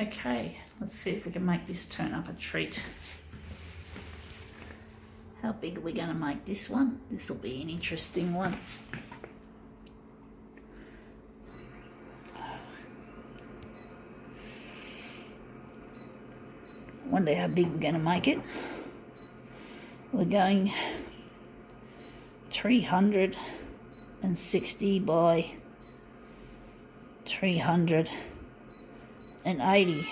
Okay, let's see if we can make this turn up a treat. How big are we going to make this one? This will be an interesting one. Wonder how big we're going to make it. We're going 360 by 380.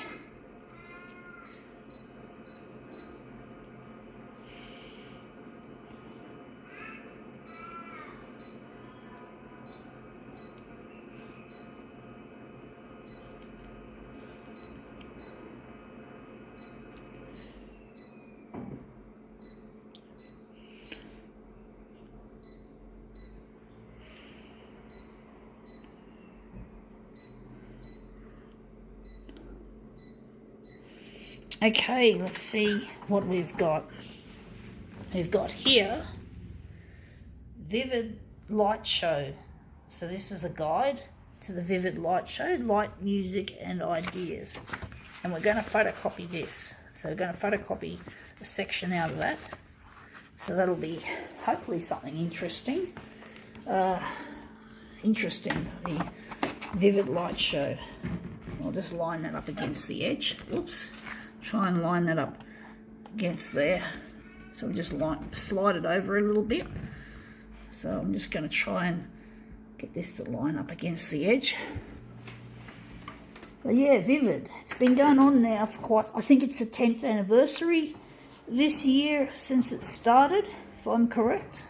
Okay, let's see what we've got. We've got here Vivid Light Show. So this is a guide to the Vivid Light Show, light, music and ideas. And we're going to photocopy this. So we're going to photocopy a section out of that. So that'll be hopefully something interesting. The Vivid Light Show. I'll just line that up against the edge. Oops. Try and line that up against there. So we just slide it over a little bit. So I'm just going to try and get this to line up against the edge. But yeah, Vivid. It's been going on now for I think it's the 10th anniversary this year since it started, if I'm correct.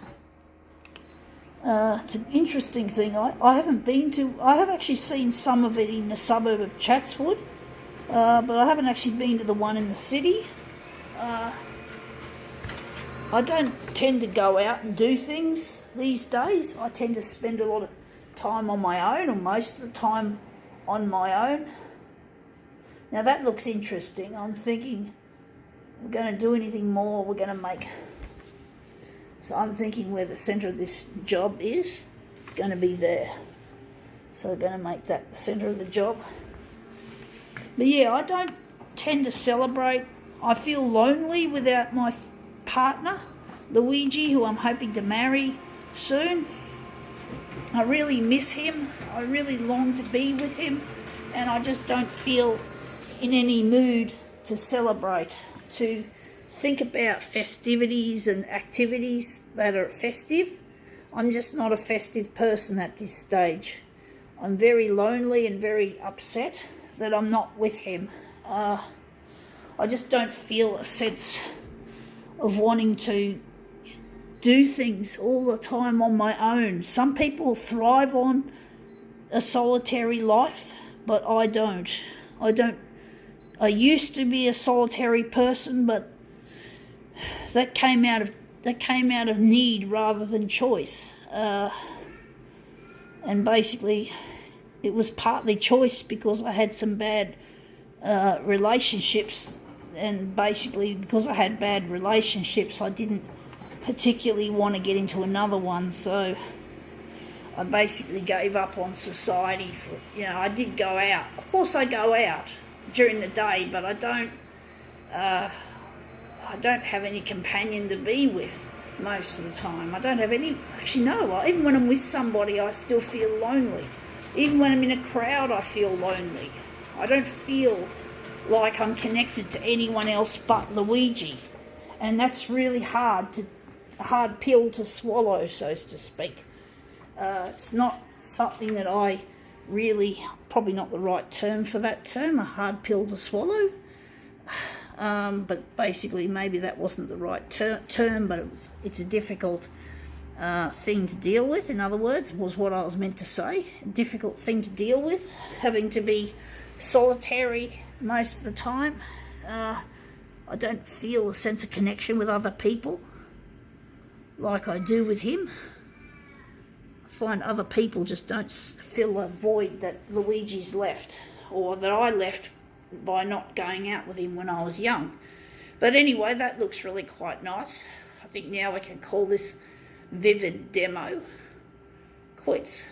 It's an interesting thing. I haven't been to... I have actually seen some of it in the suburb of Chatswood. But I haven't actually been to the one in the city. I don't tend to go out and do things these days. I tend to spend a lot of time on my own, or most of the time on my own. Now that looks interesting. I'm thinking we're going to do anything more, we're going to make... So I'm thinking where the centre of this job is, it's going to be there. So we're going to make that the centre of the job. But yeah, I don't tend to celebrate. I feel lonely without my partner, Luigi, who I'm hoping to marry soon. I really miss him. I really long to be with him. And I just don't feel in any mood to celebrate, to think about festivities and activities that are festive. I'm just not a festive person at this stage. I'm very lonely and very upset that I'm not with him. I just don't feel a sense of wanting to do things all the time on my own. Some people thrive on a solitary life, but I don't. I used to be a solitary person, but that came out of need rather than choice. And basically it was partly choice because I had some bad relationships, and basically because I had bad relationships I didn't particularly want to get into another one, so I basically gave up on society. I did go out. Of course I go out during the day, but I don't have any companion to be with most of the time. I don't have any... Actually, no. Even when I'm with somebody, I still feel lonely. Even when I'm in a crowd, I feel lonely. I don't feel like I'm connected to anyone else but Luigi. And that's really a hard pill to swallow, so to speak. It's not something that I really... Probably not the right term for that term, a hard pill to swallow. But basically maybe that wasn't the right term, but it's a difficult thing to deal with. In other words, was what I was meant to say. A difficult thing to deal with, having to be solitary most of the time. I don't feel a sense of connection with other people like I do with him. I find other people just don't fill a void that Luigi's left, or that I left by not going out with him when I was young. But anyway, that looks really quite nice. I think now we can call this Vivid Demo quits.